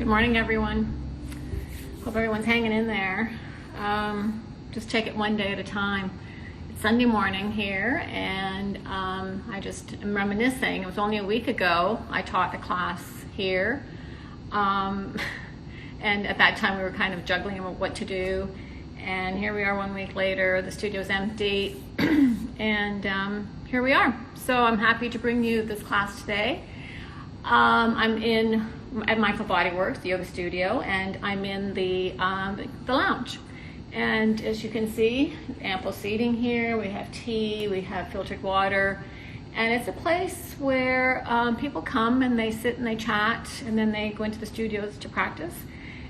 Good morning, everyone. Hope everyone's hanging in there. Just take it one day at a time. It's Sunday morning here, and I just am reminiscing. It was only a week ago I taught a class here, and at that time we were kind of juggling what to do. And here we are 1 week later, the studio's empty, and here we are. So I'm happy to bring you this class today. I'm at Mindful Body Works, the yoga studio, and I'm in the lounge. And as you can see, ample seating here. We have tea, we have filtered water, and it's a place where people come and they sit and they chat, and then they go into the studios to practice.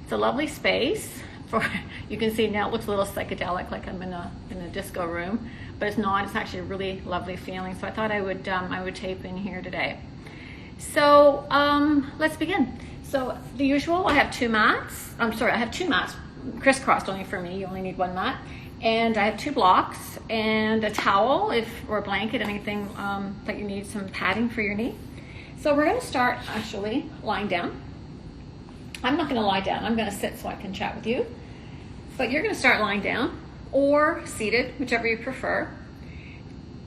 It's a lovely space. You can see now it looks a little psychedelic, like I'm in a disco room, but it's not. It's actually a really lovely feeling. So I thought I would tape in here today. So let's begin. So the usual, I have two mats. I have two mats crisscrossed only for me. You only need one mat. And I have 2 blocks and a towel or a blanket, anything that you need, some padding for your knee. So we're going to start actually lying down. I'm not going to lie down. I'm going to sit so I can chat with you. But you're going to start lying down or seated, whichever you prefer.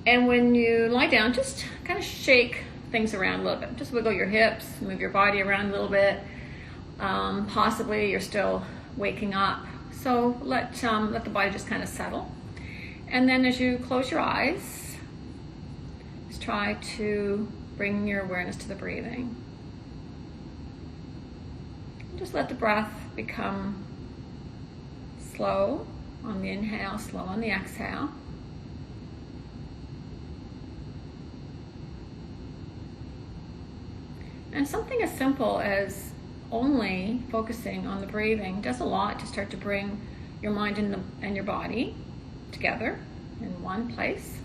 And when you lie down, just kind of shake things around a little bit. Just wiggle your hips, move your body around a little bit. Possibly you're still waking up. So let the body just kind of settle. And then as you close your eyes, just try to bring your awareness to the breathing. Just let the breath become slow on the inhale, slow on the exhale. And something as simple as only focusing on the breathing does a lot to start to bring your mind and your body together in one place.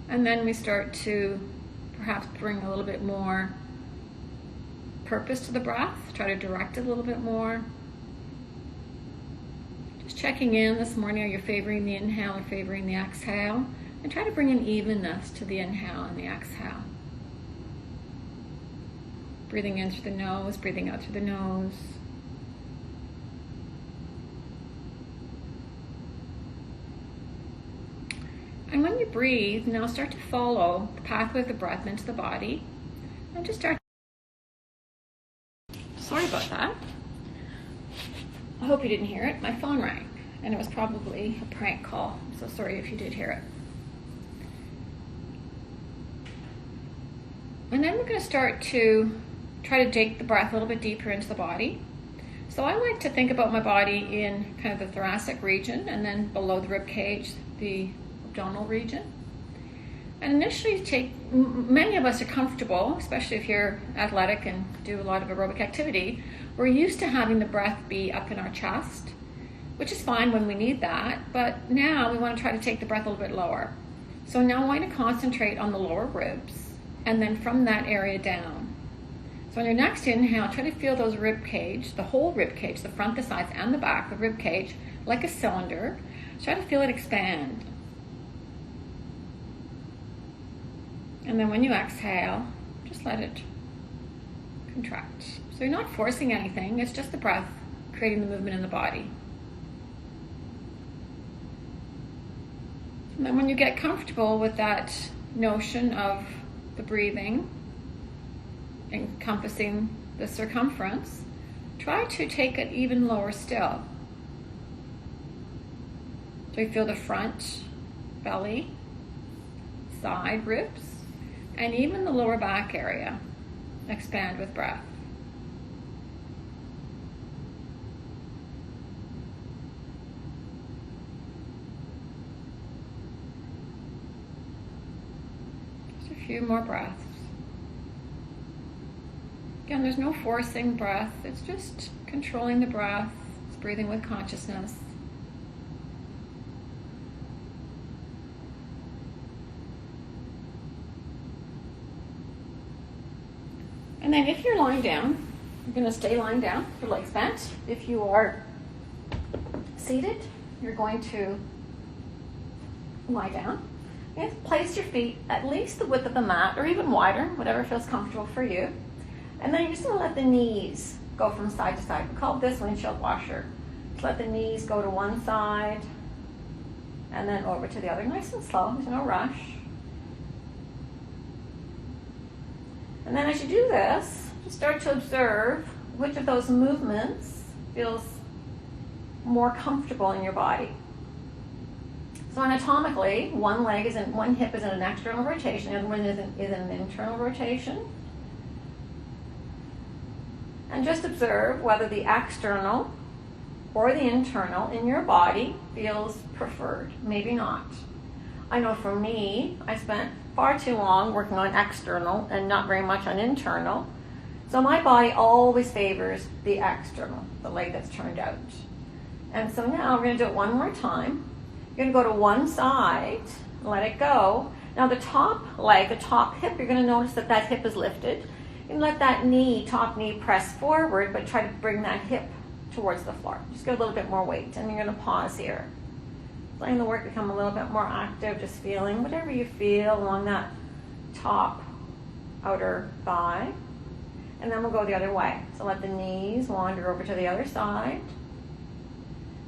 And then we start to perhaps bring a little bit more purpose to the breath, try to direct it a little bit more. Just checking in this morning, are you favoring the inhale or favoring the exhale? And try to bring an evenness to the inhale and the exhale. Breathing in through the nose, breathing out through the nose. And when you breathe, now start to follow the pathway of the breath into the body. And just start. Sorry about that. I hope you didn't hear it. My phone rang, and it was probably a prank call. So sorry if you did hear it. And then we're going to start to try to take the breath a little bit deeper into the body. So I like to think about my body in kind of the thoracic region, and then below the rib cage, the abdominal region. And initially many of us are comfortable, especially if you're athletic and do a lot of aerobic activity. We're used to having the breath be up in our chest, which is fine when we need that, but now we want to try to take the breath a little bit lower. So now I want to concentrate on the lower ribs, and then from that area down. So on your next inhale, try to feel those rib cage, the whole rib cage, the front, the sides, and the back, the rib cage, like a cylinder. Try to feel it expand. And then when you exhale, just let it contract. So you're not forcing anything, it's just the breath creating the movement in the body. And then when you get comfortable with that notion of the breathing encompassing the circumference, try to take it even lower still. So you feel the front belly, side ribs, and even the lower back area expand with breath. Just a few more breaths. Again, there's no forcing breath. It's just controlling the breath. It's breathing with consciousness. And then if you're lying down, you're going to stay lying down, your legs bent. If you are seated, you're going to lie down. You place your feet at least the width of the mat or even wider, whatever feels comfortable for you. And then you're just going to let the knees go from side to side. We call this windshield washer. Just let the knees go to one side and then over to the other, nice and slow. There's no rush. And then as you do this, just start to observe which of those movements feels more comfortable in your body. So anatomically, one hip is in an external rotation, the other one is in an internal rotation. And just observe whether the external or the internal in your body feels preferred. Maybe not. I know for me, I spent far too long working on external and not very much on internal. So my body always favors the external, the leg that's turned out. And so now we're going to do it one more time. You're going to go to one side, let it go. Now the top leg, the top hip, you're going to notice that that hip is lifted. You can let that top knee press forward, but try to bring that hip towards the floor. Just get a little bit more weight, and you're going to pause here. Letting the work become a little bit more active, just feeling whatever you feel along that top outer thigh. And then we'll go the other way. So let the knees wander over to the other side.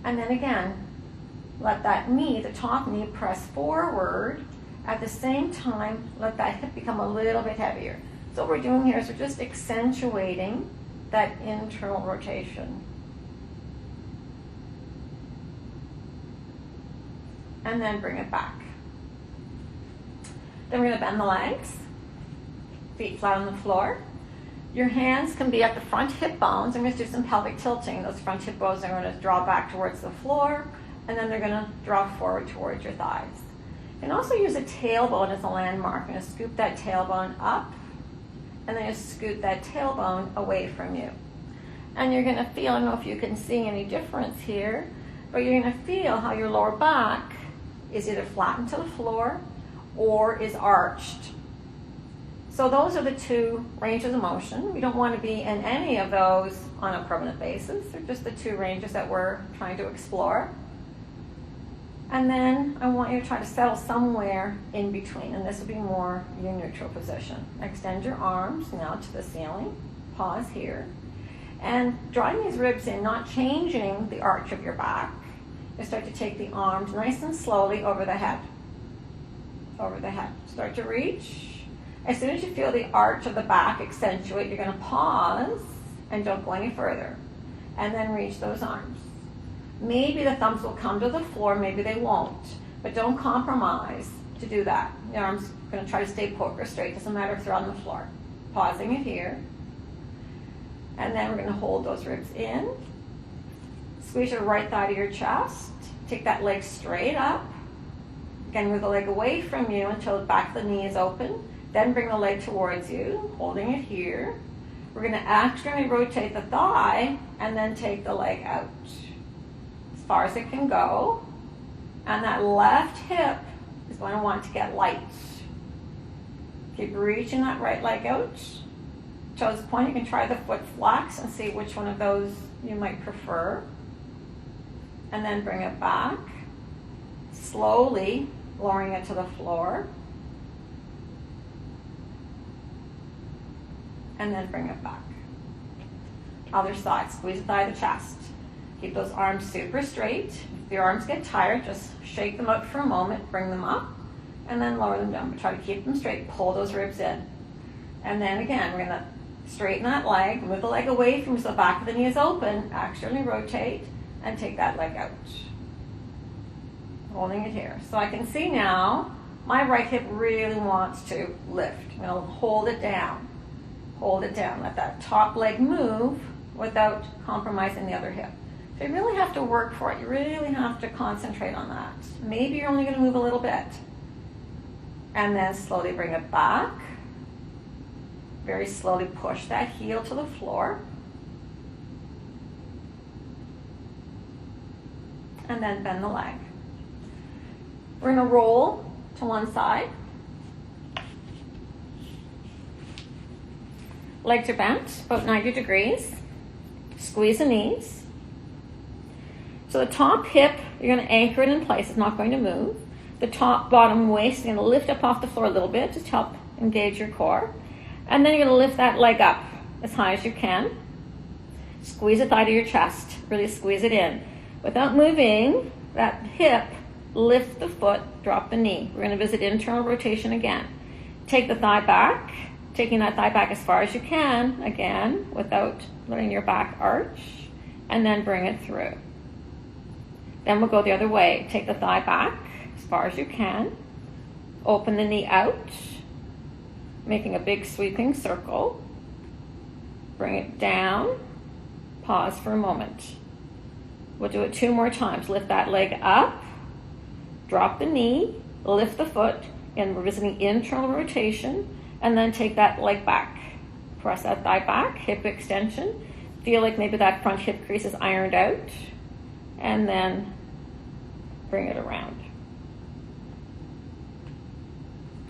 And then again, let that knee, the top knee, press forward. At the same time, let that hip become a little bit heavier. So what we're doing here is we're just accentuating that internal rotation. And then bring it back. Then we're going to bend the legs, feet flat on the floor. Your hands can be at the front hip bones. I'm going to do some pelvic tilting. Those front hip bones are going to draw back towards the floor, and then they're going to draw forward towards your thighs. You can also use a tailbone as a landmark. You're going to scoop that tailbone up, and then just scoot that tailbone away from you. And you're going to feel, I don't know if you can see any difference here, but you're going to feel how your lower back is either flattened to the floor or is arched. So those are the two ranges of motion. We don't want to be in any of those on a permanent basis. They're just the two ranges that we're trying to explore. And then I want you to try to settle somewhere in between, and this will be more your neutral position. Extend your arms now to the ceiling. Pause here. And drawing these ribs in, not changing the arch of your back. You start to take the arms nice and slowly over the head. Over the head. Start to reach. As soon as you feel the arch of the back accentuate, you're going to pause and don't go any further. And then reach those arms. Maybe the thumbs will come to the floor, maybe they won't. But don't compromise to do that. Your arms are going to try to stay poker straight. Doesn't matter if they're on the floor. Pausing it here. And then we're going to hold those ribs in. Squeeze your right thigh to your chest. Take that leg straight up. Again, move the leg away from you until the back of the knee is open. Then bring the leg towards you, holding it here. We're going to externally rotate the thigh and then take the leg out as far as it can go. And that left hip is going to want to get light. Keep reaching that right leg out. Toes point, you can try the foot flex and see which one of those you might prefer. And then bring it back, slowly lowering it to the floor. And then bring it back. Other side, squeeze the thigh to the chest. Keep those arms super straight. If your arms get tired, just shake them out for a moment, bring them up, and then lower them down. But try to keep them straight, pull those ribs in. And then again, we're gonna straighten that leg, move the leg away from you so the back of the knee is open, externally rotate, and take that leg out. Holding it here. So I can see now, my right hip really wants to lift. I'm gonna hold it down. Hold it down. Let that top leg move without compromising the other hip. So you really have to work for it. You really have to concentrate on that. Maybe you're only going to move a little bit. And then slowly bring it back. Very slowly push that heel to the floor. And then bend the leg. We're going to roll to one side. Legs are bent, about 90 degrees. Squeeze the knees. So the top hip, you're going to anchor it in place. It's not going to move. The top, bottom waist is going to lift up off the floor a little bit, just help engage your core. And then you're going to lift that leg up as high as you can. Squeeze the thigh to your chest, really squeeze it in. Without moving that hip, lift the foot, drop the knee. We're going to visit internal rotation again. Take the thigh back, taking that thigh back as far as you can, again, without letting your back arch, and then bring it through. Then we'll go the other way. Take the thigh back as far as you can. Open the knee out, making a big sweeping circle. Bring it down. Pause for a moment. We'll do it 2 more times. Lift that leg up, drop the knee, lift the foot, and we're visiting internal rotation, and then take that leg back. Press that thigh back, hip extension. Feel like maybe that front hip crease is ironed out, and then bring it around.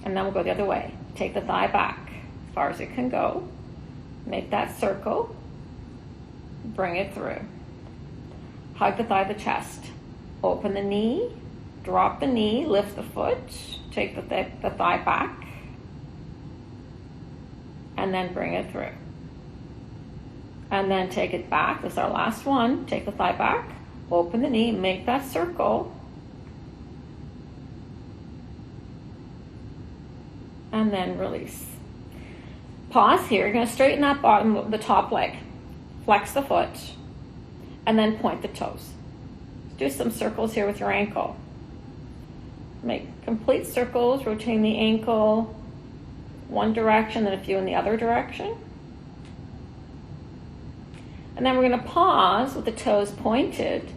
And then we'll go the other way. Take the thigh back as far as it can go. Make that circle. Bring it through. Hug the thigh to the chest. Open the knee. Drop the knee. Lift the foot. Take the thigh back. And then bring it through. And then take it back. This is our last one. Take the thigh back. Open the knee. Make that circle. And then release. Pause here. You're going to straighten that bottom, the top leg. Flex the foot. And then point the toes. Do some circles here with your ankle. Make complete circles, rotating the ankle one direction, then a few in the other direction. And then we're going to pause with the toes pointed.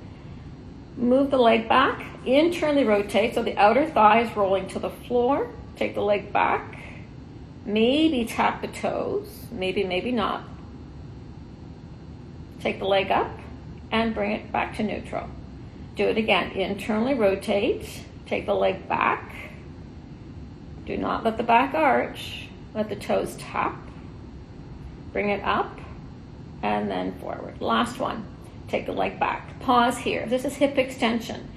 Move the leg back, internally rotate so the outer thigh is rolling to the floor. Take the leg back. Maybe tap the toes, maybe not. Take the leg up and bring it back to neutral. Do it again. Internally rotate. Take the leg back. Do not let the back arch. Let the toes tap. Bring it up and then forward. Last one. Take the leg back. Pause here. This is hip extension.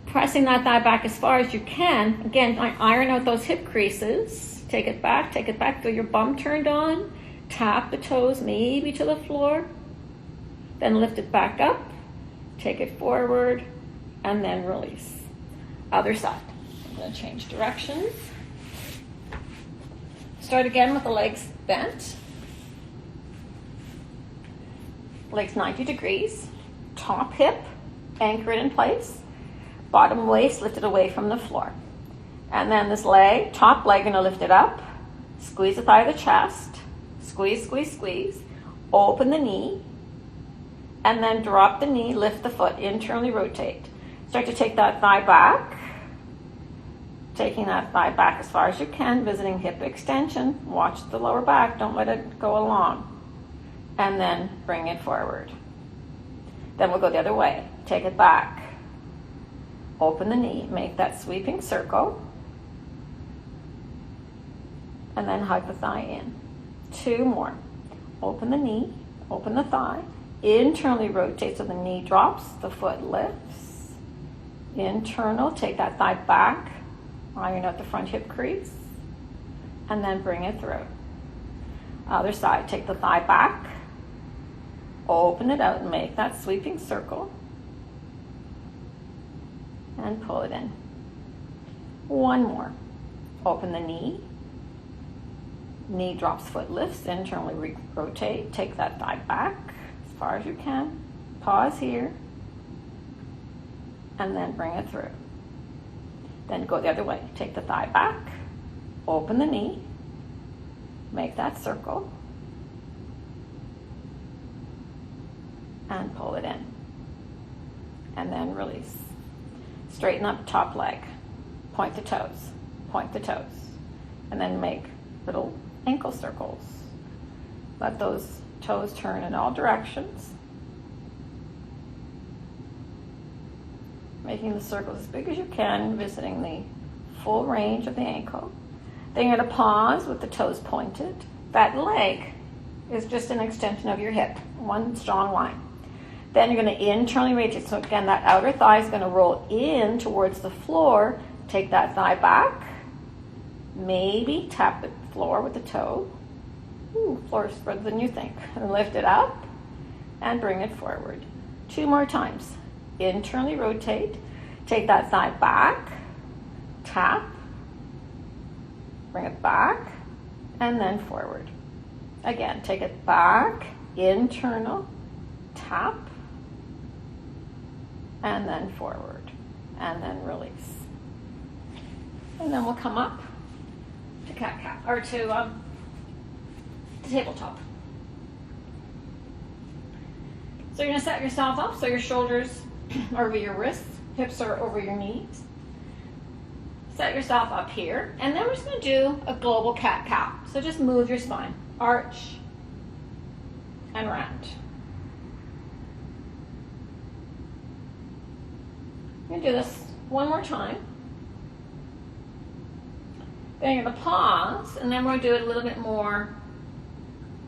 Pressing that thigh back as far as you can. Again, iron out those hip creases. Take it back. Feel your bum turned on. Tap the toes maybe to the floor. Then lift it back up. Take it forward and then release. Other side. I'm going to change directions. Start again with the legs bent. Legs 90 degrees. Top hip, anchor it in place. Bottom waist lifted away from the floor. And then this leg, top leg, going to lift it up. Squeeze the thigh of the chest. Squeeze, squeeze, squeeze. Open the knee. And then drop the knee, lift the foot, internally rotate. Start to take that thigh back. Taking that thigh back as far as you can, visiting hip extension. Watch the lower back, don't let it go along. And then bring it forward. Then we'll go the other way. Take it back. Open the knee, make that sweeping circle. And then hug the thigh in. 2 more. Open the knee, open the thigh. Internally rotate so the knee drops, the foot lifts. Internal, take that thigh back. Iron out the front hip crease. And then bring it through. Other side, take the thigh back. Open it out and make that sweeping circle. And pull it in. 1 more. Open the knee. Knee drops, foot lifts, internally rotate. Take that thigh back as far as you can. Pause here. And then bring it through. Then go the other way. Take the thigh back. Open the knee. Make that circle. And pull it in. And then release. Straighten up top leg. Point the toes. Point the toes. And then make little ankle circles. Let those toes turn in all directions. Making the circles as big as you can, visiting the full range of the ankle. Then you're going to pause with the toes pointed. That leg is just an extension of your hip, one strong line. Then you're going to internally rotate. So again, that outer thigh is going to roll in towards the floor. take that thigh back. Maybe tap the floor with the toe. Ooh, floor is further than you think. And lift it up and bring it forward. 2 more times. Internally rotate. Take that thigh back. Tap. Bring it back. And then forward. Again, take it back. Internal. Tap. And then forward. And then release. And then we'll come up to cat-cat, or to tabletop. So you're going to set yourself up so your shoulders are over your wrists, hips are over your knees. Set yourself up here, and then we're just going to do a global cat-cow. So just move your spine, arch, and round. I'm going to do this one more time. Then you're going to pause, and then we'll do it a little bit more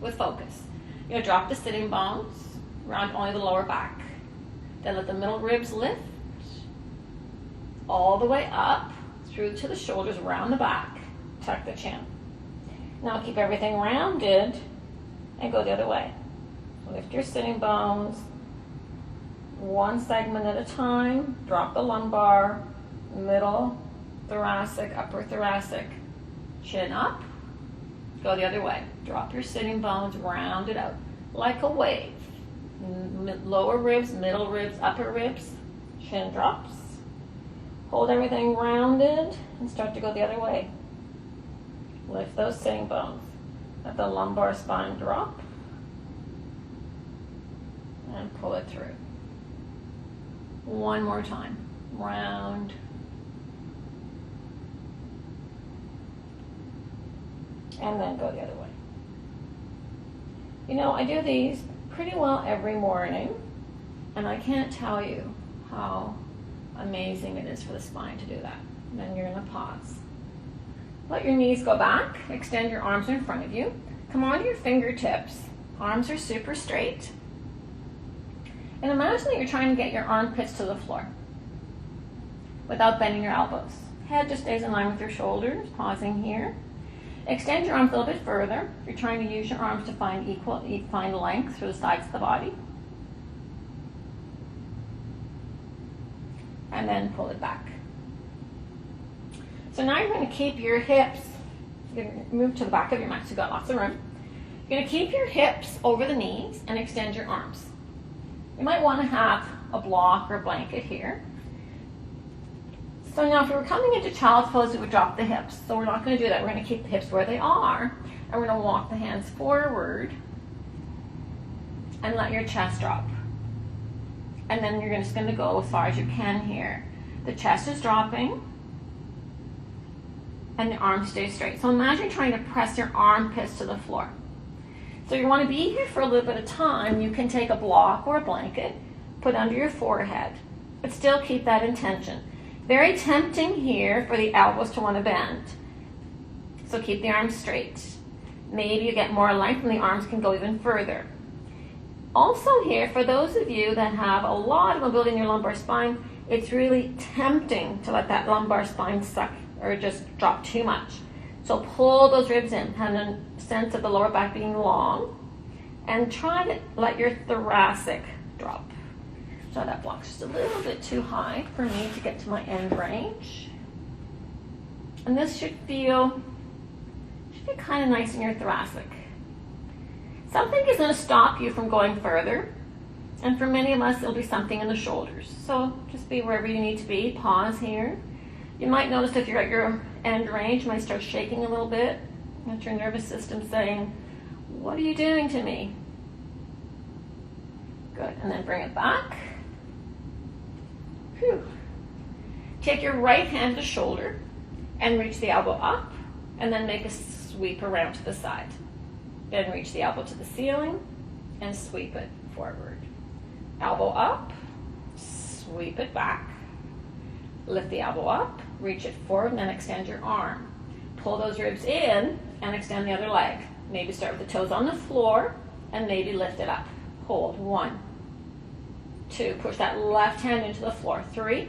with focus. You'll drop the sitting bones, round only the lower back. Then let the middle ribs lift all the way up through to the shoulders, around the back. Tuck the chin. Now keep everything rounded and go the other way. Lift your sitting bones, one segment at a time. Drop the lumbar, middle thoracic, upper thoracic, chin up. Go the other way. Drop your sitting bones, round it out like a wave. Lower ribs, middle ribs, upper ribs, chin drops. Hold everything rounded and start to go the other way. Lift those sitting bones. Let the lumbar spine drop and pull it through. One more time. Round. And then go the other way. You know, I do these pretty well every morning, and I can't tell you how amazing it is for the spine to do that. And then you're going to pause. Let your knees go back. Extend your arms in front of you. Come onto your fingertips. Arms are super straight. And imagine that you're trying to get your armpits to the floor without bending your elbows. Head just stays in line with your shoulders. Pausing here. Extend your arms a little bit further. You're trying to use your arms to find length through the sides of the body. And then pull it back. So now you're going to keep your hips, you're going to move to the back of your mat so you've got lots of room. You're going to keep your hips over the knees and extend your arms. You might want to have a block or a blanket here. So now if we were coming into child's pose, we would drop the hips. So we're not going to do that. We're going to keep the hips where they are, and we're going to walk the hands forward and let your chest drop. And then you're just going to go as far as you can here. The chest is dropping, and the arms stay straight. So imagine trying to press your armpits to the floor. So you want to be here for a little bit of time. You can take a block or a blanket, put under your forehead, but still keep that intention. Very tempting here for the elbows to want to bend. So keep the arms straight. Maybe you get more length and the arms can go even further. Also here, for those of you that have a lot of mobility in your lumbar spine, it's really tempting to let that lumbar spine suck or just drop too much. So pull those ribs in, have a sense of the lower back being long, and try to let your thoracic drop. So that block's just a little bit too high for me to get to my end range. And this should be kind of nice in your thoracic. Something is going to stop you from going further, and for many of us, it'll be something in the shoulders. So just be wherever you need to be. Pause here. You might notice if you're at your end range, you might start shaking a little bit. That's your nervous system saying, "What are you doing to me?" Good, and then bring it back. Whew. Take your right hand to the shoulder and reach the elbow up, and then make a sweep around to the side. Then reach the elbow to the ceiling and sweep it forward. Elbow up, sweep it back. Lift the elbow up, reach it forward, and then extend your arm. Pull those ribs in and extend the other leg. Maybe start with the toes on the floor and maybe lift it up. Hold. 1, 2. Push that left hand into the floor. 3,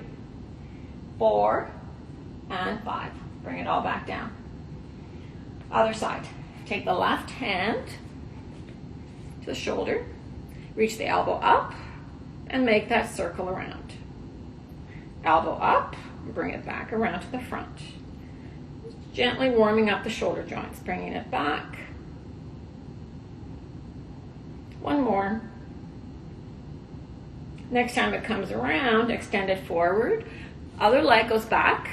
4, and 5. Bring it all back down. Other side. Take the left hand to the shoulder, reach the elbow up, and make that circle around. Elbow up, bring it back around to the front. Gently warming up the shoulder joints, bringing it back. One more. Next time it comes around, extend it forward. Other leg goes back.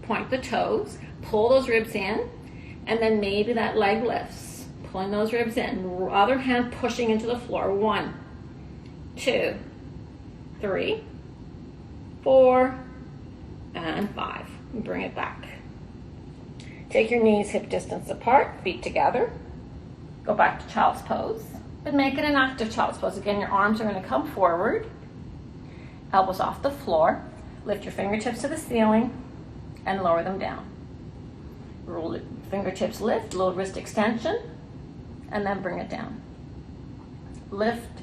Point the toes. Pull those ribs in. And then maybe that leg lifts. Pulling those ribs in. Other hand pushing into the floor. 1, 2, 3, 4, and 5. And bring it back. Take your knees hip distance apart, feet together. Go back to child's pose. But make it an active child's pose. Again, your arms are going to come forward. Elbows off the floor. Lift your fingertips to the ceiling and lower them down. Roll fingertips lift, little wrist extension, and then bring it down. Lift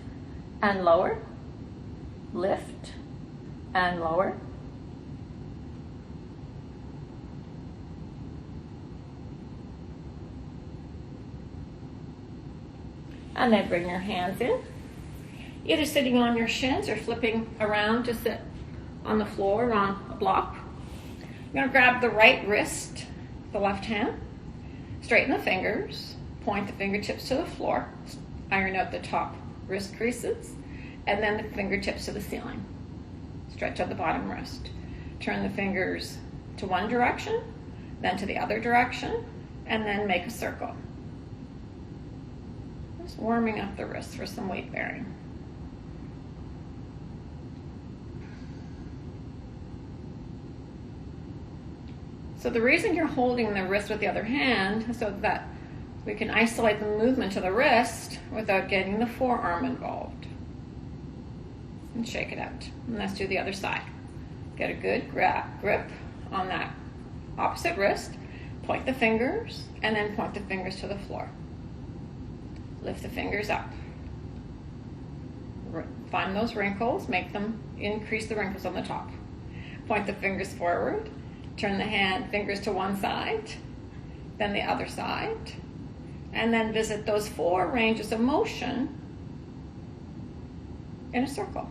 and lower. Lift and lower. And then bring your hands in, either sitting on your shins or flipping around to sit on the floor or on a block. You're going to grab the right wrist, the left hand, straighten the fingers, point the fingertips to the floor, iron out the top wrist creases, and then the fingertips to the ceiling. Stretch out the bottom wrist. Turn the fingers to one direction, then to the other direction, and then make a circle. Just warming up the wrist for some weight bearing. So the reason you're holding the wrist with the other hand is so that we can isolate the movement of the wrist without getting the forearm involved. And shake it out. And let's do the other side. Get a good grip on that opposite wrist. Point the fingers, and then point the fingers to the floor. Lift the fingers up. Find those wrinkles, increase the wrinkles on the top. Point the fingers forward, turn the fingers to one side, then the other side, and then visit those 4 ranges of motion in a circle.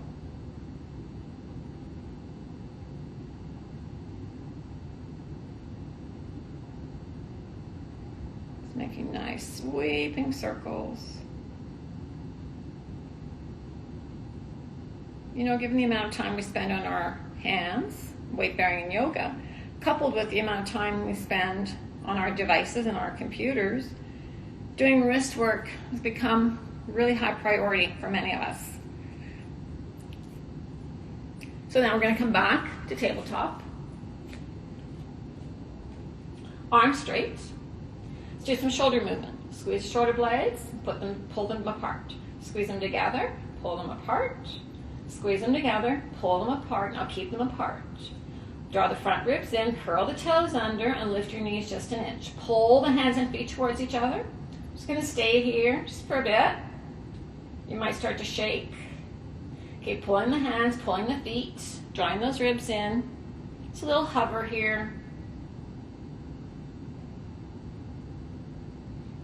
Making nice sweeping circles. You know, given the amount of time we spend on our hands, weight bearing in yoga, coupled with the amount of time we spend on our devices and our computers, doing wrist work has become really high priority for many of us. So now we're going to come back to tabletop. Arms straight. Do some shoulder movement. Squeeze shoulder blades, pull them apart. Squeeze them together, pull them apart. Squeeze them together, pull them apart. Now keep them apart. Draw the front ribs in, curl the toes under, and lift your knees just an inch. Pull the hands and feet towards each other. Just going to stay here just for a bit. You might start to shake. Keep pulling the hands, pulling the feet, drawing those ribs in. It's a little hover here.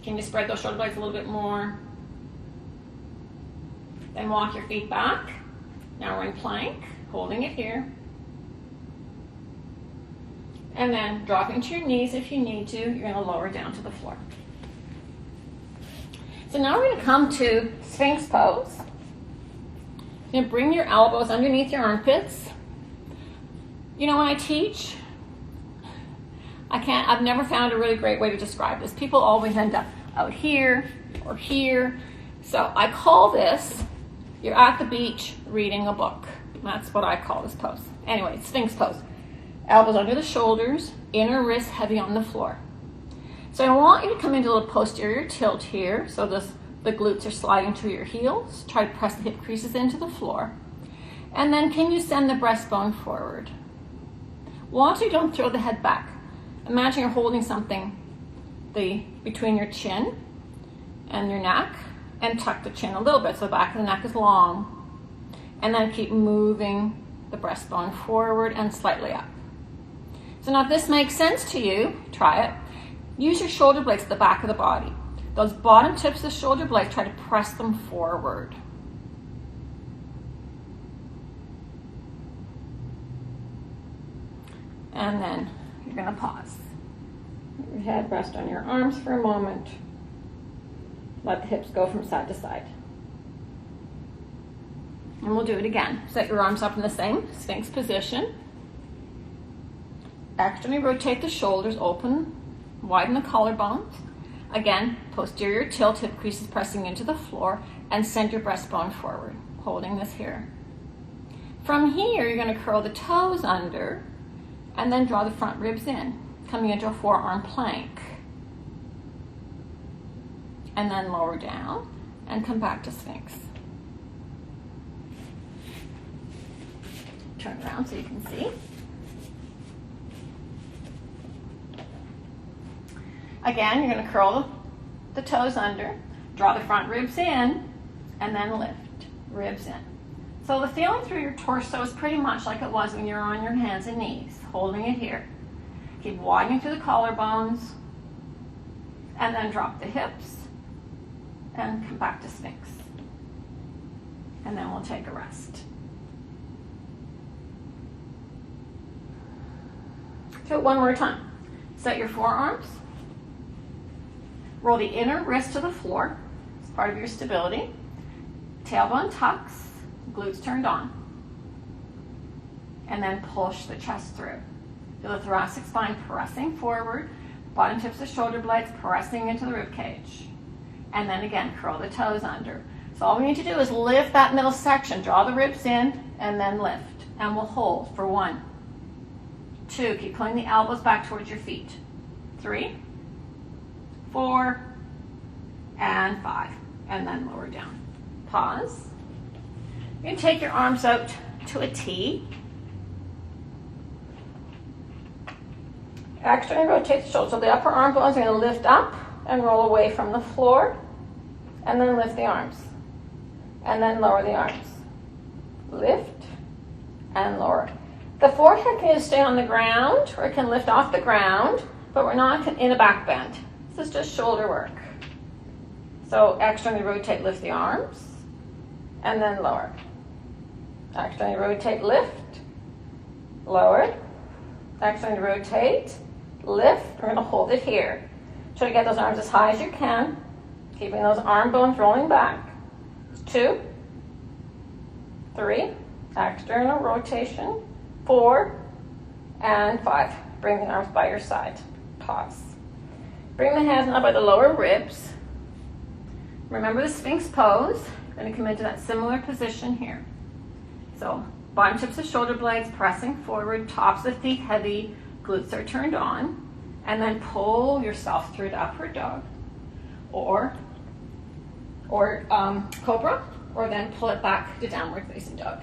Can you spread those shoulder blades a little bit more? Then walk your feet back. Now we're in plank, holding it here. And then dropping to your knees if you need to. You're going to lower down to the floor. So now we're going to come to Sphinx pose. You're going to bring your elbows underneath your armpits. You know, when I teach, I've never found a really great way to describe this. People always end up out here or here. So I call this, you're at the beach reading a book. That's what I call this pose. Anyway, Sphinx pose. Elbows under the shoulders, inner wrists heavy on the floor. So I want you to come into a little posterior tilt here. So the glutes are sliding to your heels. Try to press the hip creases into the floor. And then can you send the breastbone forward? Watch you don't throw the head back. Imagine you're holding something between your chin and your neck, and tuck the chin a little bit so the back of the neck is long. And then keep moving the breastbone forward and slightly up. So now if this makes sense to you, try it. Use your shoulder blades at the back of the body. Those bottom tips of the shoulder blades, try to press them forward. And then you're going to pause. Let your head rest on your arms for a moment. Let the hips go from side to side. And we'll do it again. Set your arms up in the same Sphinx position. Externally rotate the shoulders, open, widen the collarbones. Again, posterior tilt, hip creases pressing into the floor, and send your breastbone forward, holding this here. From here, you're going to curl the toes under, and then draw the front ribs in, coming into a forearm plank. And then lower down, and come back to Sphinx. Turn around so you can see. Again, you're going to curl the toes under, draw the front ribs in, and then lift, ribs in. So the feeling through your torso is pretty much like it was when you're on your hands and knees, holding it here. Keep widening through the collarbones, and then drop the hips, and come back to Sphinx. And then we'll take a rest. Do it one more time. Set your forearms. Roll the inner wrist to the floor. It's part of your stability. Tailbone tucks, glutes turned on. And then push the chest through. Feel the thoracic spine pressing forward, bottom tips of shoulder blades pressing into the rib cage. And then again, curl the toes under. So all we need to do is lift that middle section, draw the ribs in, and then lift. And we'll hold for 1, 2, keep pulling the elbows back towards your feet. 3, 4, and 5, and then lower down. Pause. You can take your arms out to a T. Externally rotate the shoulders. So the upper arm bones are going to lift up and roll away from the floor, and then lift the arms, and then lower the arms. Lift and lower. The forehead can either stay on the ground, or it can lift off the ground, but we're not in a back bend. This is just shoulder work. So externally rotate, lift the arms, and then lower. Externally rotate, lift, lower. Externally rotate, lift. We're going to hold it here. Try to get those arms as high as you can, keeping those arm bones rolling back. 2, 3, external rotation, 4, and 5. Bring the arms by your side. Pause. Bring the hands up by the lower ribs. Remember the Sphinx pose. We're going to come into that similar position here. So bottom tips of shoulder blades pressing forward, tops of feet heavy, glutes are turned on, and then pull yourself through to upward dog, or cobra, or then pull it back to downward facing dog.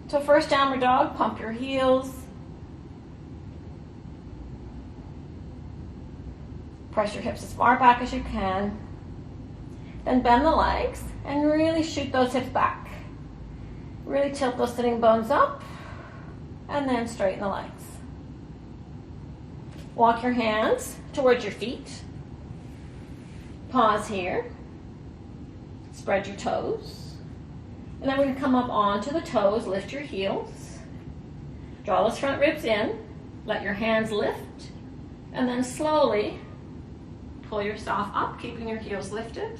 So first downward dog, pump your heels. Press your hips as far back as you can. Then bend the legs and really shoot those hips back. Really tilt those sitting bones up, and then straighten the legs. Walk your hands towards your feet. Pause here. Spread your toes. And then we're going to come up onto the toes, lift your heels. Draw those front ribs in. Let your hands lift. And then slowly pull yourself up, keeping your heels lifted.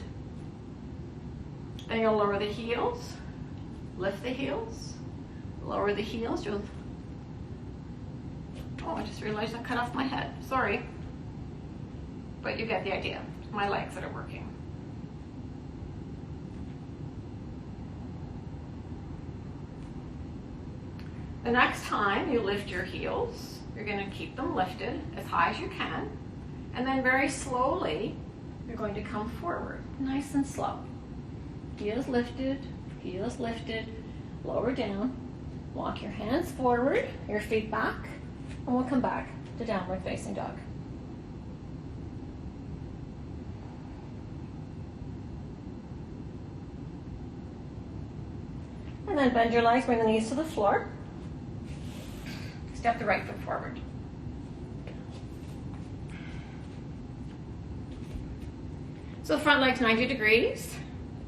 Then you'll lower the heels, lift the heels, lower the heels. Oh, I just realized I cut off my head. Sorry. But you get the idea. My legs that are working. The next time you lift your heels, you're going to keep them lifted as high as you can. And then very slowly, you're going to come forward, nice and slow. Heels lifted, lower down. Walk your hands forward, your feet back, and we'll come back to downward facing dog. And And then bend your legs, bring the knees to the floor. Step the right foot forward. So the front leg's 90 degrees,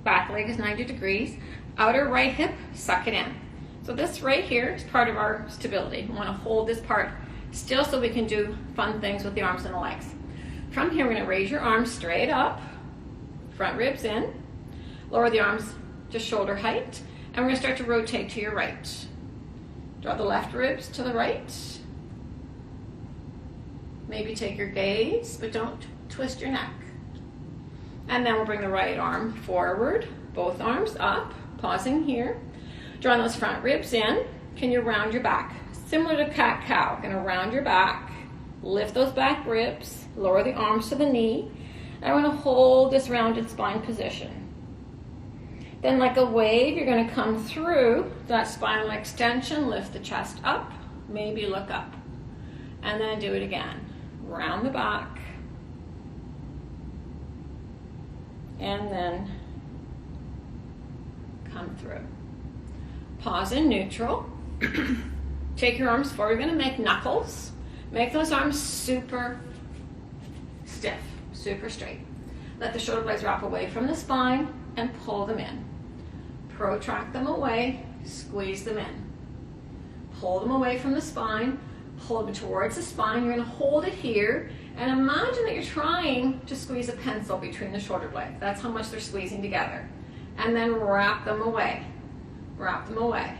back leg is 90 degrees, outer right hip, suck it in. So this right here is part of our stability. We want to hold this part still so we can do fun things with the arms and the legs. From here, we're going to raise your arms straight up, front ribs in, lower the arms to shoulder height, and we're going to start to rotate to your right. Draw the left ribs to the right. Maybe take your gaze, but don't twist your neck. And then we'll bring the right arm forward, both arms up, pausing here. Drawing those front ribs in. Can you round your back? Similar to cat-cow, gonna round your back, lift those back ribs, lower the arms to the knee. I want to hold this rounded spine position. Then like a wave, you're gonna come through that spinal extension, lift the chest up, maybe look up. And then do it again. Round the back. And then come through. Pause in neutral. Take your arms forward. We're going to make knuckles. Make those arms super stiff, super straight. Let the shoulder blades wrap away from the spine and pull them in. Protract them away, squeeze them in. Pull them away from the spine, pull them towards the spine. You're going to hold it here. And imagine that you're trying to squeeze a pencil between the shoulder blades. That's how much they're squeezing together. And then wrap them away. Wrap them away.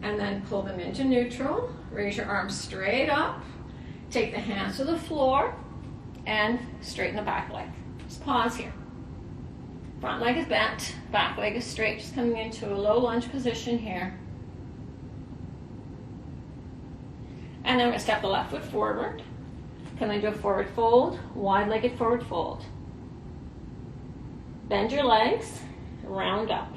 And then pull them into neutral. Raise your arms straight up. Take the hands to the floor and straighten the back leg. Just pause here. Front leg is bent, back leg is straight. Just coming into a low lunge position here. And then we're going to step the left foot forward. Come into a forward fold, wide-legged forward fold. Bend your legs, round up.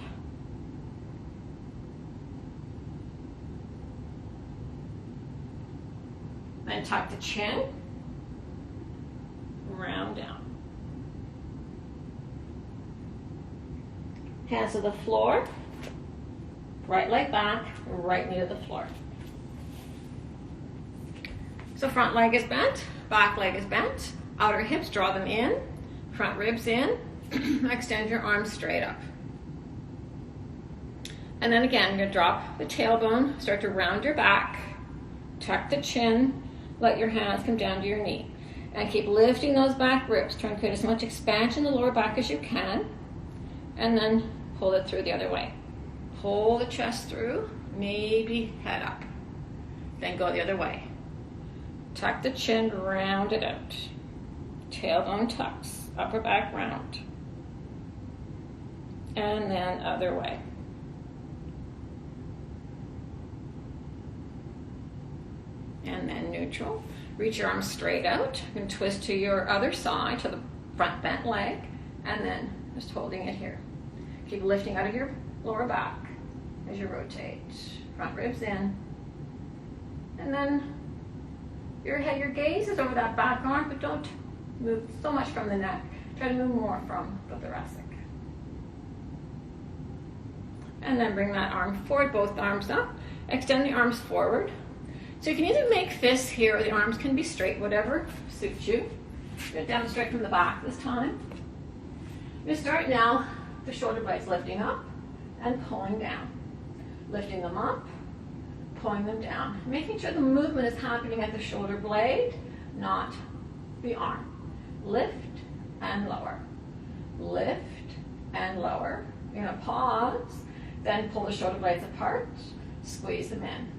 Then tuck the chin, round down. Hands to the floor, right leg back, right knee to the floor. So front leg is bent, back leg is bent, outer hips, draw them in, front ribs in, extend your arms straight up. And then again, you're going to drop the tailbone, start to round your back, tuck the chin, let your hands come down to your knee. And keep lifting those back ribs, trying to create as much expansion in the lower back as you can, and then pull it through the other way. Pull the chest through, maybe head up, then go the other way. Tuck the chin, round it out. Tailbone tucks, upper back round. And then other way. And then neutral. Reach your arms straight out and twist to your other side, to the front bent leg, and then just holding it here. Keep lifting out of your lower back as you rotate. Front ribs in. And then your gaze is over that back arm, but don't move so much from the neck. Try to move more from the thoracic. And then bring that arm forward, both arms up. Extend the arms forward. So you can either make fists here or the arms can be straight, whatever suits you. I'm going to demonstrate from the back this time. I'm going to start now, the shoulder blades lifting up and pulling down. Lifting them up, pulling them down. Making sure the movement is happening at the shoulder blade, not the arm. Lift and lower. Lift and lower. You're going to pause, then pull the shoulder blades apart, squeeze them in.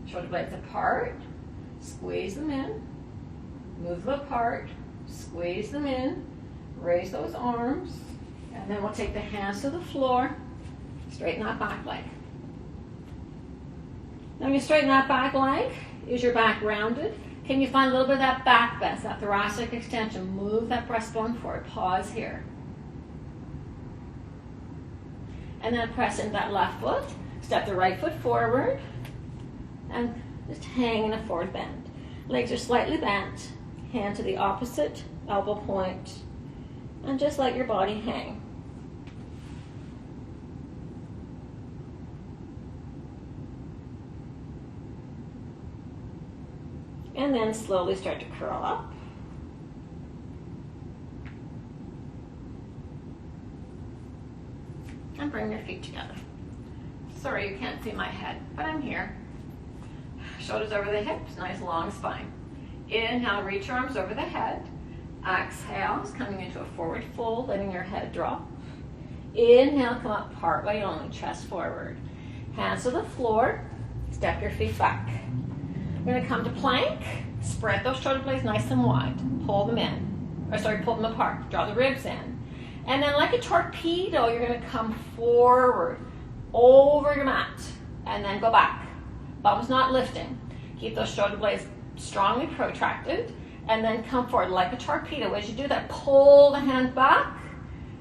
Shoulder blades apart, squeeze them in, move them apart, squeeze them in, raise those arms, and then we'll take the hands to the floor, straighten that back leg. Now when you straighten that back leg, is your back rounded? Can you find a little bit of that back bend, that thoracic extension? Move that breastbone forward, pause here. And then press into that left foot, step the right foot forward, and just hang in a forward bend. Legs are slightly bent, hand to the opposite elbow point, and just let your body hang. And then slowly start to curl up. And bring your feet together. Sorry you can't see my head, but I'm here. Shoulders over the hips, nice long spine. Inhale, reach your arms over the head. Exhale, coming into a forward fold, letting your head drop. Inhale, come up partway only, chest forward. Hands to the floor, step your feet back. We're gonna come to plank, spread those shoulder blades nice and wide. Pull them in, pull them apart, draw the ribs in. And then like a torpedo, you're gonna come forward, over your mat, and then go back. Bum's not lifting. Keep those shoulder blades strongly protracted, and then come forward like a torpedo. As you do that, pull the hand back,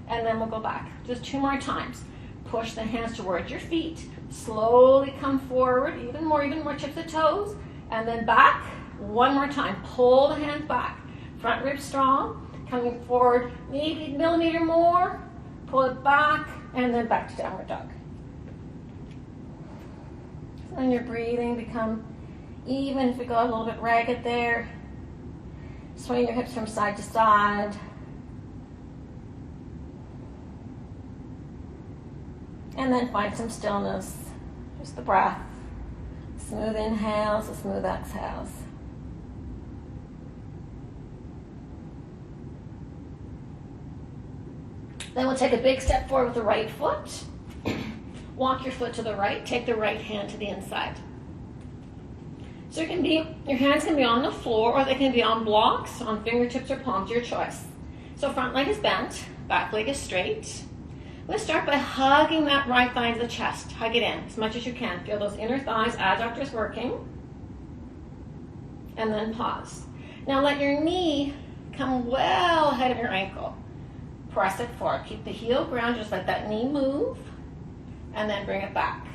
and then we'll go back. Just 2 more times. Push the hands towards your feet. Slowly come forward, even more tips of toes, and then back. 1 more time. Pull the hands back. Front ribs strong. Coming forward, maybe a millimeter more. Pull it back, and then back to downward dog. And your breathing become even if we go a little bit ragged there. Swing your hips from side to side. And then find some stillness. Just the breath. Smooth inhales and smooth exhales. Then we'll take a big step forward with the right foot. Walk your foot to the right. Take the right hand to the inside. So your hands can be on the floor, or they can be on blocks, on fingertips or palms, your choice. So front leg is bent, back leg is straight. Let's start by hugging that right thigh into the chest. Hug it in as much as you can. Feel those inner thighs, adductors working. And then pause. Now let your knee come well ahead of your ankle. Press it forward. Keep the heel grounded, just let that knee move. And then bring it back.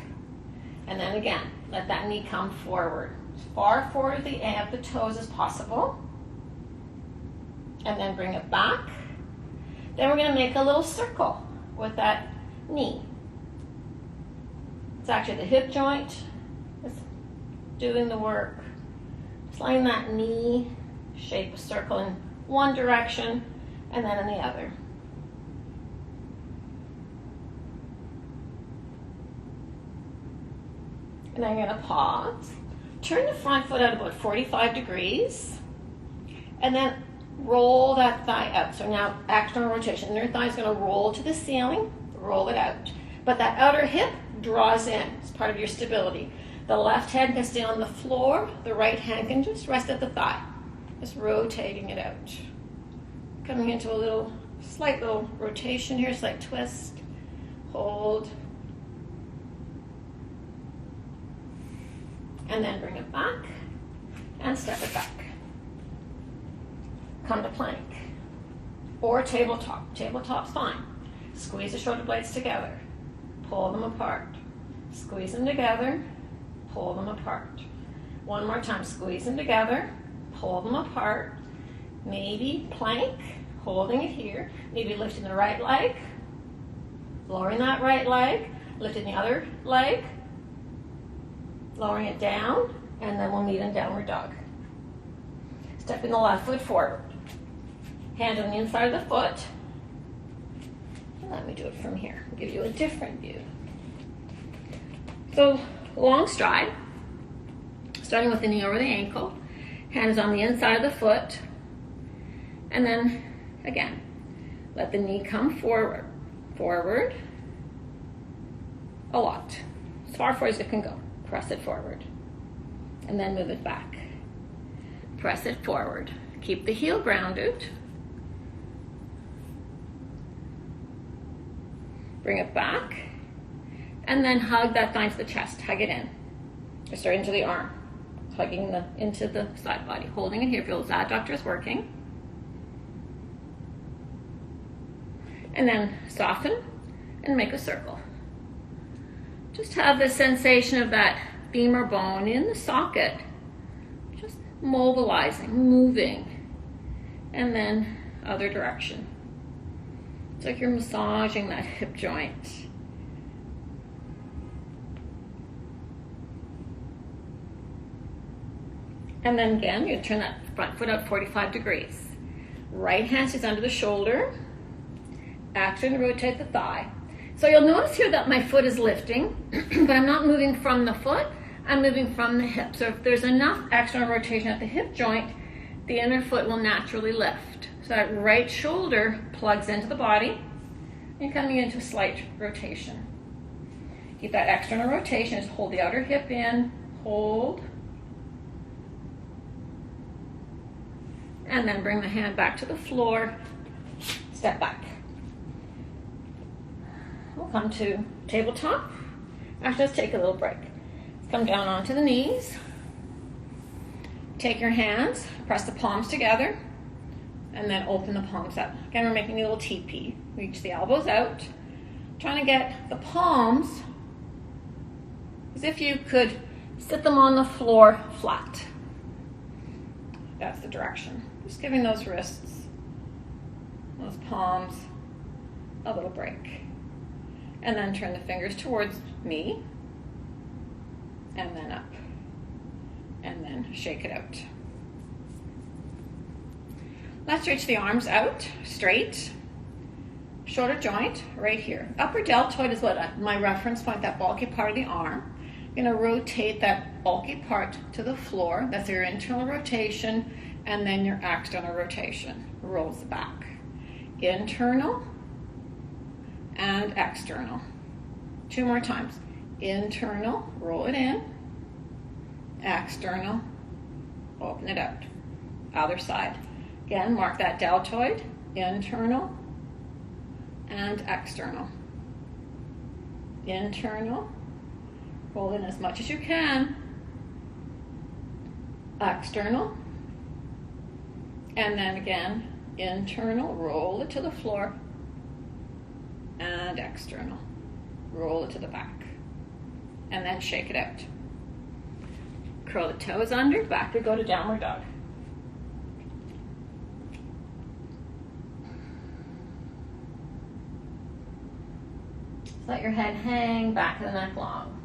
And then again, let that knee come forward. As far forward of the toes as possible. And then bring it back. Then we're going to make a little circle with that knee. It's actually the hip joint that's doing the work. Just letting that knee shape a circle in one direction and then in the other. And then you're going to pause. Turn the front foot out about 45 degrees. And then roll that thigh out. So now external rotation. The inner thigh is going to roll to the ceiling. Roll it out. But that outer hip draws in. It's part of your stability. The left hand can stay on the floor. The right hand can just rest at the thigh. Just rotating it out. Coming into a slight little rotation here. Slight twist. Hold. And then bring it back and step it back. Come to plank or tabletop. Tabletop's fine. Squeeze the shoulder blades together. Pull them apart. Squeeze them together. Pull them apart. 1 more time. Squeeze them together. Pull them apart. Maybe plank, holding it here. Maybe lifting the right leg. Lowering that right leg. Lifting the other leg. Lowering it down, and then we'll meet in downward dog. Stepping the left foot forward. Hand on the inside of the foot. And let me do it from here. I'll give you a different view. So, long stride. Starting with the knee over the ankle. Hands on the inside of the foot. And then, again, let the knee come forward. Forward. A lot. As far forward as it can go. Press it forward, and then move it back. Press it forward. Keep the heel grounded. Bring it back, and then hug that thigh into the chest. Hug it in. Or start into the arm. Hugging into the side body. Holding it here. Feel those adductors working. And then soften and make a circle. Just have the sensation of that femur bone in the socket, just mobilizing, moving, and then other direction. It's like you're massaging that hip joint. And then again, you turn that front foot out 45 degrees. Right hand is under the shoulder. Actually rotate the thigh. So you'll notice here that my foot is lifting, but I'm not moving from the foot, I'm moving from the hip. So if there's enough external rotation at the hip joint, the inner foot will naturally lift. So that right shoulder plugs into the body. You're coming into a slight rotation. Keep that external rotation, just hold the outer hip in, hold. And then bring the hand back to the floor, step back. We'll come to tabletop. Actually, let's take a little break. Let's come down onto the knees. Take your hands, press the palms together, and then open the palms up. Again, we're making a little teepee. Reach the elbows out. Trying to get the palms as if you could sit them on the floor flat. That's the direction. Just giving those wrists, those palms, a little break. And then turn the fingers towards me, and then up, and then shake it out. Let's reach the arms out, straight, shoulder joint, right here. Upper deltoid is what my reference point, that bulky part of the arm. You're gonna rotate that bulky part to the floor. That's your internal rotation, and then your external rotation. Rolls back. Internal and external. 2 more times. Internal, roll it in. External, open it out. Other side. Again, mark that deltoid. Internal and external. Internal, roll in as much as you can. External. And then again, internal, roll it to the floor. And external, roll it to the back. And then shake it out. Curl the toes under, back we go to downward dog. Let your head hang, back of the neck long.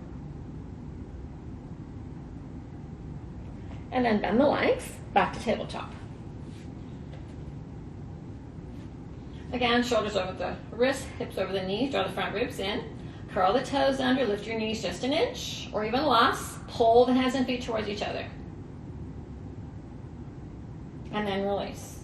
And then bend the legs, back to tabletop. Again, shoulders over the wrists, hips over the knees, draw the front ribs in. Curl the toes under, lift your knees just an inch or even less. Pull the hands and feet towards each other. And then release.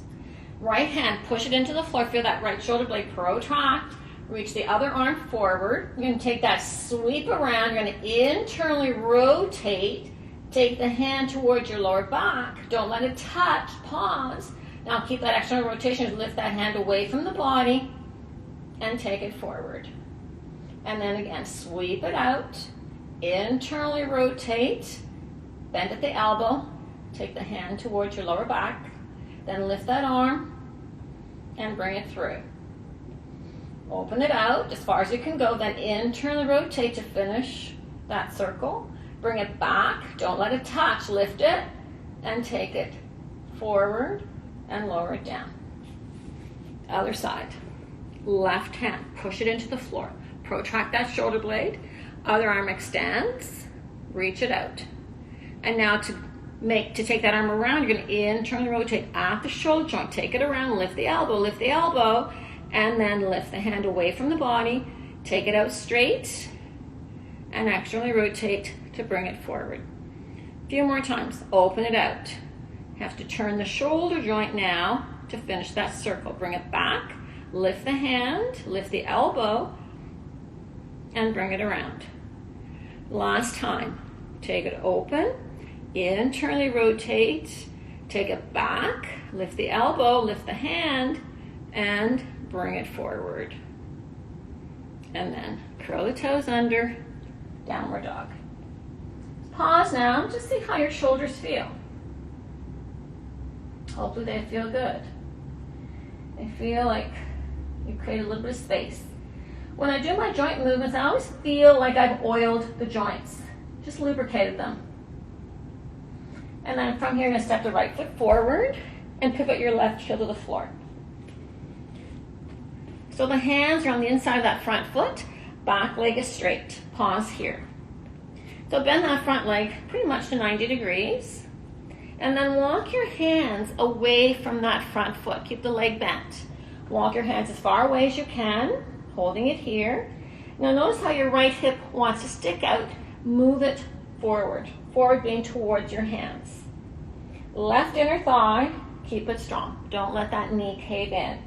Right hand, push it into the floor. Feel that right shoulder blade protract. Reach the other arm forward. You're going to take that sweep around. You're going to internally rotate. Take the hand towards your lower back. Don't let it touch. Pause. Now keep that external rotation. Lift that hand away from the body and take it forward. And then again, sweep it out. Internally rotate. Bend at the elbow. Take the hand towards your lower back. Then lift that arm and bring it through. Open it out as far as you can go. Then internally rotate to finish that circle. Bring it back. Don't let it touch. Lift it and take it forward and lower it down. Other side. Left hand. Push it into the floor. Protract that shoulder blade. Other arm extends. Reach it out. And now to take that arm around, you're going to internally rotate at the shoulder joint. Take it around. Lift the elbow, and then lift the hand away from the body. Take it out straight and externally rotate to bring it forward. A few more times. Open it out. Have to turn the shoulder joint now to finish that circle. Bring it back. Lift the hand, lift the elbow, and bring it around. Last time. Take it open, internally rotate, take it back, lift the elbow, lift the hand, and bring it forward. And then curl the toes under, downward dog. Pause now, just see how your shoulders feel. Hopefully they feel good. They feel like you create a little bit of space. When I do my joint movements, I always feel like I've oiled the joints, just lubricated them. And then from here, you're going to step the right foot forward and pivot your left heel to the floor. So the hands are on the inside of that front foot, back leg is straight. Pause here. So bend that front leg pretty much to 90 degrees. And then walk your hands away from that front foot. Keep the leg bent. Walk your hands as far away as you can, holding it here. Now notice how your right hip wants to stick out. Move it forward. Forward being towards your hands. Left inner thigh, keep it strong. Don't let that knee cave in.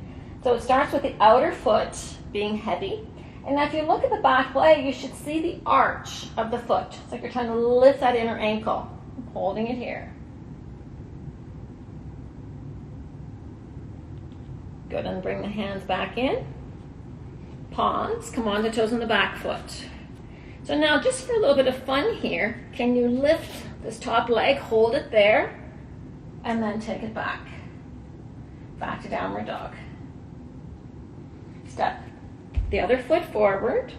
So it starts with the outer foot being heavy. And now if you look at the back leg, you should see the arch of the foot. It's like you're trying to lift that inner ankle. I'm holding it here. Good, and bring the hands back in. Pause, come on to toes on the back foot. So now just for a little bit of fun here, can you lift this top leg, hold it there, and then take it back. Back to downward dog. Step the other foot forward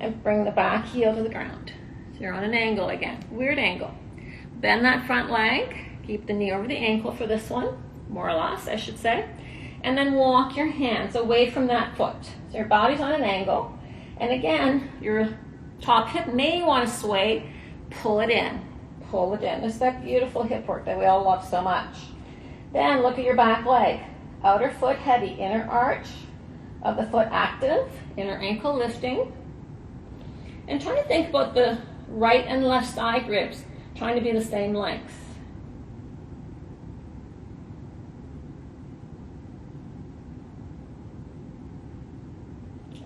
and bring the back heel to the ground. So you're on an angle again, weird angle. Bend that front leg, keep the knee over the ankle for this one, more or less I should say. And then walk your hands away from that foot. So your body's on an angle. And again, your top hip may want to sway. Pull it in. Pull it in. This is that beautiful hip work that we all love so much. Then look at your back leg. Outer foot heavy. Inner arch of the foot active. Inner ankle lifting. And try to think about the right and left side ribs trying to be the same length.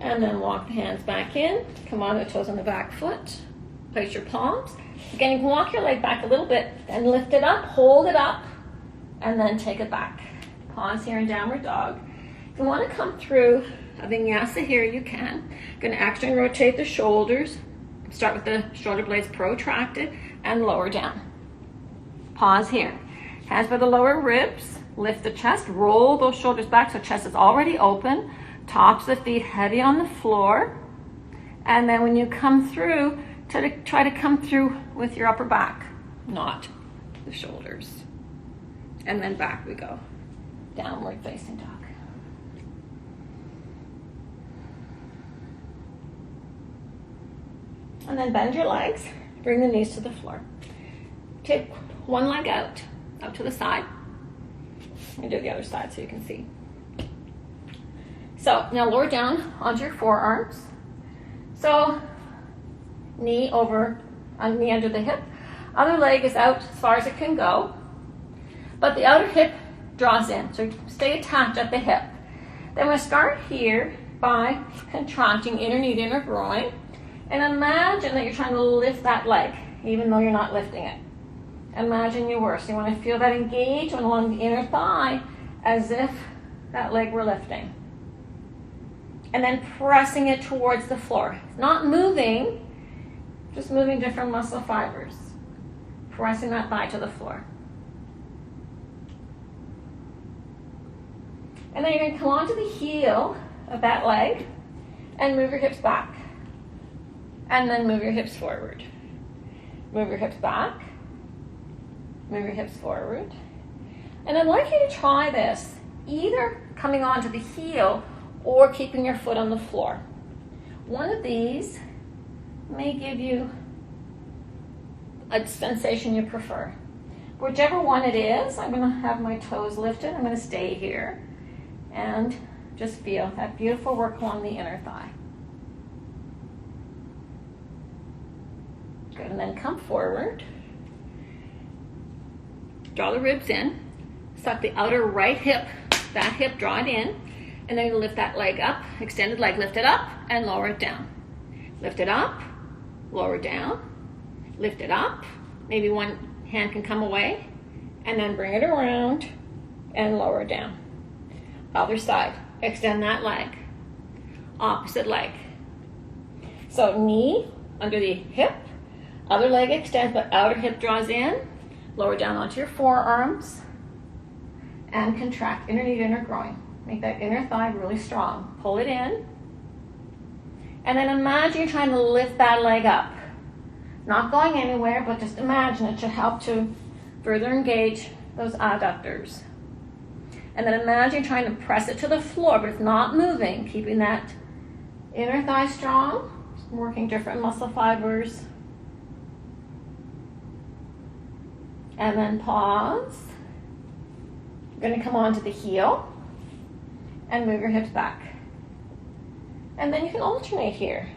And then walk the hands back in. Come on the toes on the back foot. Place your palms. Again, you can walk your leg back a little bit, then lift it up, hold it up, and then take it back. Pause here in downward dog. If you want to come through a vinyasa here, you can. You're going to actually rotate the shoulders. Start with the shoulder blades protracted and lower down. Pause here. Hands by the lower ribs. Lift the chest. Roll those shoulders back so chest is already open. Tops of the feet heavy on the floor. And then when you come through, try to come through with your upper back, not the shoulders. And then back we go. Downward facing dog. And then bend your legs. Bring the knees to the floor. Take one leg out to the side. And do the other side so you can see. So now lower down onto your forearms. So knee under the hip. Other leg is out as far as it can go. But the outer hip draws in. So stay attached at the hip. Then we'll start here by contracting inner knee, inner groin. And imagine that you're trying to lift that leg, even though you're not lifting it. Imagine you were. So you want to feel that engagement along the inner thigh as if that leg were lifting. And then pressing it towards the floor. Not moving, just moving different muscle fibers. Pressing that thigh to the floor. And then you're going to come onto the heel of that leg and move your hips back. And then move your hips forward. Move your hips back. Move your hips forward. And I'd like you to try this, either coming onto the heel or keeping your foot on the floor. One of these may give you a sensation you prefer. Whichever one it is, I'm going to have my toes lifted. I'm going to stay here and just feel that beautiful work along the inner thigh. Good, and then come forward. Draw the ribs in. Suck the outer right hip, that hip, draw it in. And then you lift that leg up, extended leg, lift it up and lower it down. Lift it up, lower down, lift it up. Maybe one hand can come away and then bring it around and lower it down. Other side, extend that leg. Opposite leg. So knee under the hip, other leg extends, but outer hip draws in, lower down onto your forearms and contract inner knee, inner groin. Make that inner thigh really strong. Pull it in. And then imagine you're trying to lift that leg up. Not going anywhere, but just imagine it should help to further engage those adductors. And then imagine you're trying to press it to the floor, but it's not moving. Keeping that inner thigh strong. Working different muscle fibers. And then pause. You're going to come onto the heel and move your hips back. And then you can alternate here.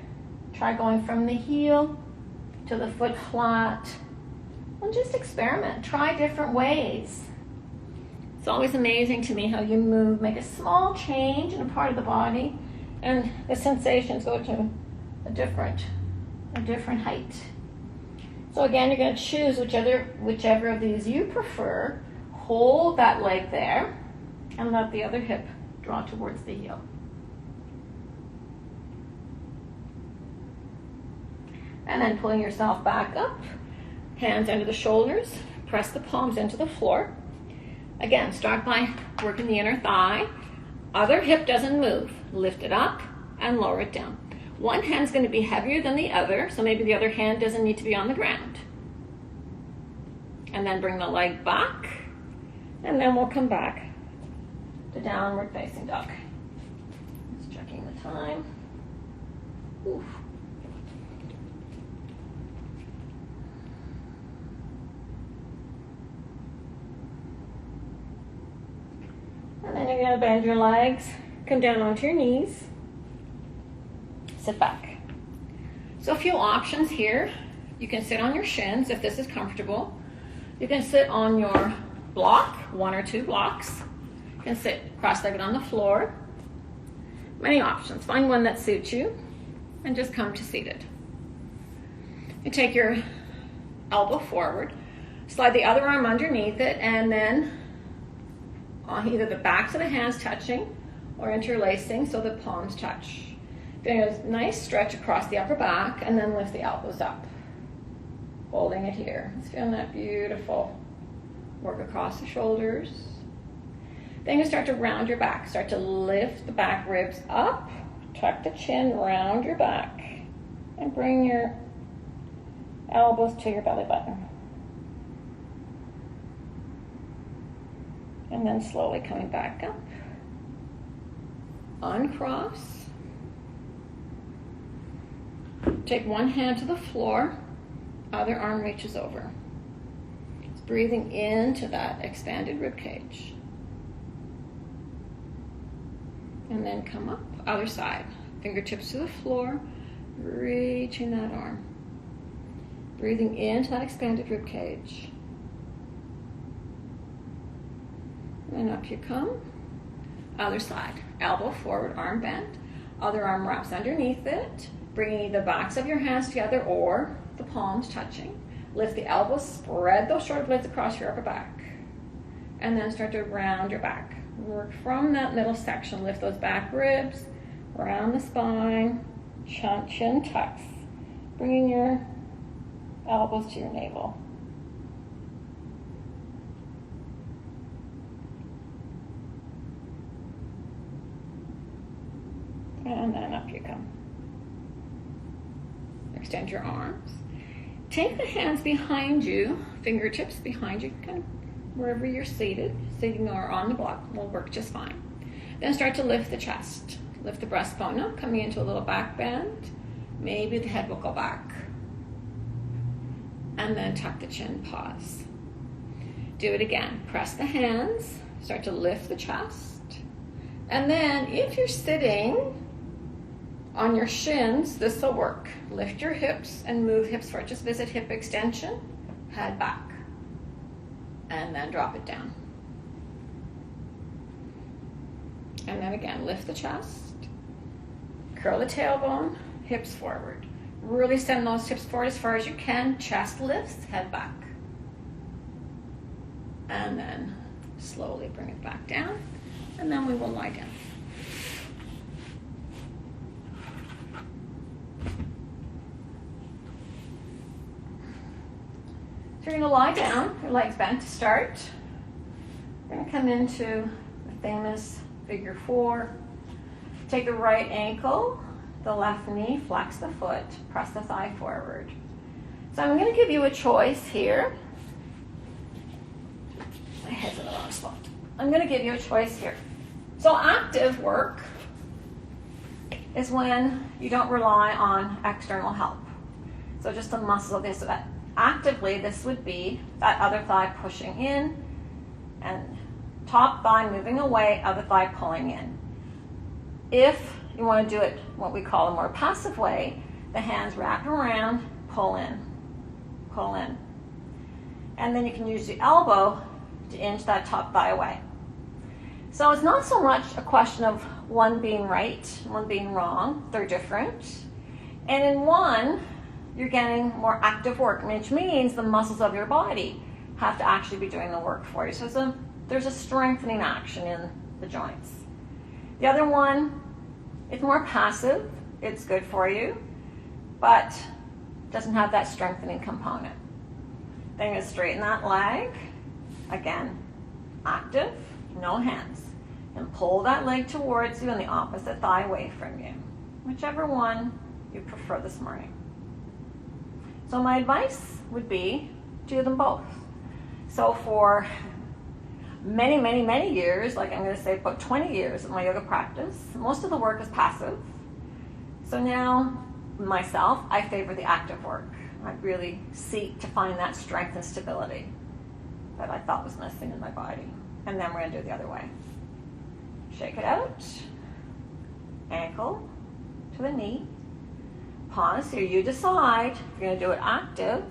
Try going from the heel to the foot flat. And just experiment. Try different ways. It's always amazing to me how you move, make a small change in a part of the body, and the sensations go to a different height. So again, you're going to choose whichever of these you prefer. Hold that leg there and let the other hip draw towards the heel. And then pulling yourself back up, hands under the shoulders, press the palms into the floor. Again, start by working the inner thigh. Other hip doesn't move. Lift it up and lower it down. One hand's going to be heavier than the other, so maybe the other hand doesn't need to be on the ground. And then bring the leg back, and then we'll come back to downward facing dog. Just checking the time. Oof. And then you're going to bend your legs, come down onto your knees, sit back. So a few options here. You can sit on your shins if this is comfortable. You can sit on your block, 1 or 2 blocks. You can sit cross-legged on the floor. Many options. Find one that suits you and just come to seated. You take your elbow forward, slide the other arm underneath it, and then on either the backs of the hands touching or interlacing so the palms touch. Doing a nice stretch across the upper back and then lift the elbows up. Holding it here. It's feeling that beautiful work across the shoulders. Then you start to round your back. Start to lift the back ribs up. Tuck the chin, round your back. And bring your elbows to your belly button. And then slowly coming back up. Uncross. Take one hand to the floor, other arm reaches over. It's breathing into that expanded rib cage. And then come up, other side. Fingertips to the floor, reaching that arm. Breathing into that expanded rib cage. And up you come. Other side. Elbow forward, arm bent. Other arm wraps underneath it. Bringing the backs of your hands together or the palms touching. Lift the elbows, spread those shoulder blades across your upper back. And then start to round your back. Work from that middle section. Lift those back ribs, around the spine, chin tucks. Bringing your elbows to your navel. And then up you come. Extend your arms. Take the hands behind you, fingertips behind you, kind of wherever you're seated, sitting or on the block will work just fine. Then start to lift the chest. Lift the breastbone up, coming into a little back bend. Maybe the head will go back. And then tuck the chin, pause. Do it again. Press the hands, start to lift the chest. And then if you're sitting on your shins, this will work. Lift your hips and move hips forward. Just visit hip extension, head back. And then drop it down. And then again, lift the chest. Curl the tailbone, hips forward. Really send those hips forward as far as you can. Chest lifts, head back. And then slowly bring it back down. And then we will lie down. So you're going to lie down, your legs bent to start. We're going to come into the famous figure 4. Take the right ankle, the left knee, flex the foot, press the thigh forward. So I'm going to give you a choice here. My head's in the wrong spot. I'm going to give you a choice here. So active work is when you don't rely on external help. So just the muscles of this or that. actively, this would be that other thigh pushing in and top thigh moving away, other thigh pulling in. If you want to do it what we call a more passive way, the hands wrap around, pull in, pull in. And then you can use the elbow to inch that top thigh away. So it's not so much a question of one being right, one being wrong. They're different. And in one, you're getting more active work, which means the muscles of your body have to actually be doing the work for you. So there's a strengthening action in the joints. The other one, it's more passive. It's good for you, but doesn't have that strengthening component. Then you straighten that leg. Again, active, no hands. And pull that leg towards you and the opposite thigh away from you. Whichever one you prefer this morning. So my advice would be do them both. So for many, many, many years, like I'm going to say about 20 years of my yoga practice, most of the work is passive. So now, myself, I favor the active work. I really seek to find that strength and stability that I thought was missing in my body. And then we're going to do it the other way. Shake it out. Ankle to the knee. Pause here. You decide if you're going to do it active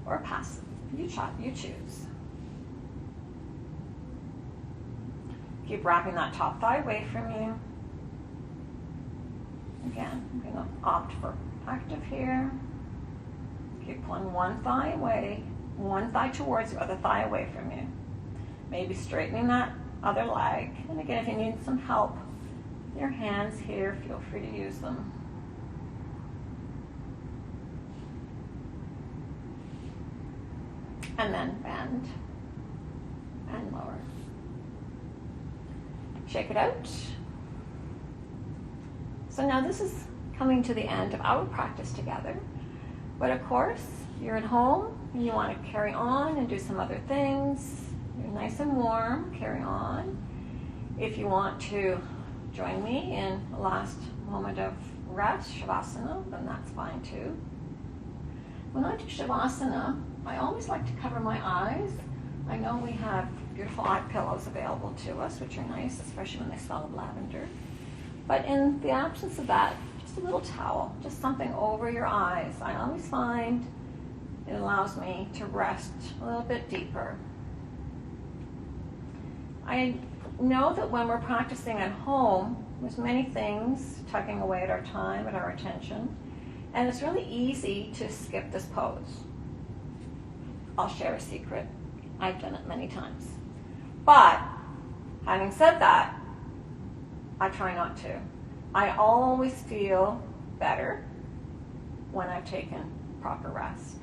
or passive. You choose. Keep wrapping that top thigh away from you. Again, I'm going to opt for active here. Keep pulling one thigh away, one thigh towards the other thigh away from you. Maybe straightening that other leg. And again, if you need some help, your hands here, feel free to use them. And then bend and lower. Shake it out. So now this is coming to the end of our practice together. But of course, you're at home and you want to carry on and do some other things. You're nice and warm, carry on. If you want to join me in the last moment of rest, Shavasana, then that's fine too. When I do Shavasana, I always like to cover my eyes. I know we have beautiful eye pillows available to us, which are nice, especially when they smell of lavender. But in the absence of that, just a little towel, just something over your eyes. I always find it allows me to rest a little bit deeper. I know that when we're practicing at home, there's many things tugging away at our time, at our attention, and it's really easy to skip this pose. I'll share a secret. I've done it many times. But having said that, I try not to. I always feel better when I've taken proper rest.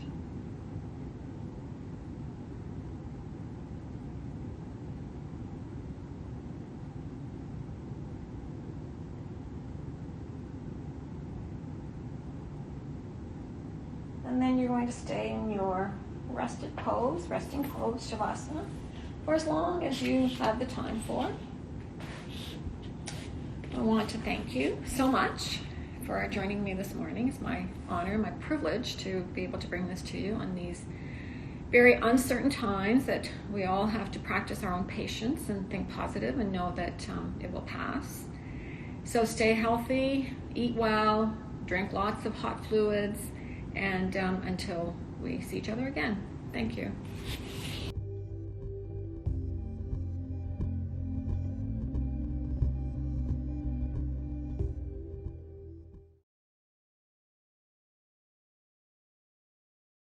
And then you're going to stay in your resting pose, Shavasana, for as long as you have the time for. I want to thank you so much for joining me this morning. It's my honor, my privilege to be able to bring this to you on these very uncertain times that we all have to practice our own patience and think positive and know that it will pass. So stay healthy, eat well, drink lots of hot fluids, and until we see each other again. Thank you.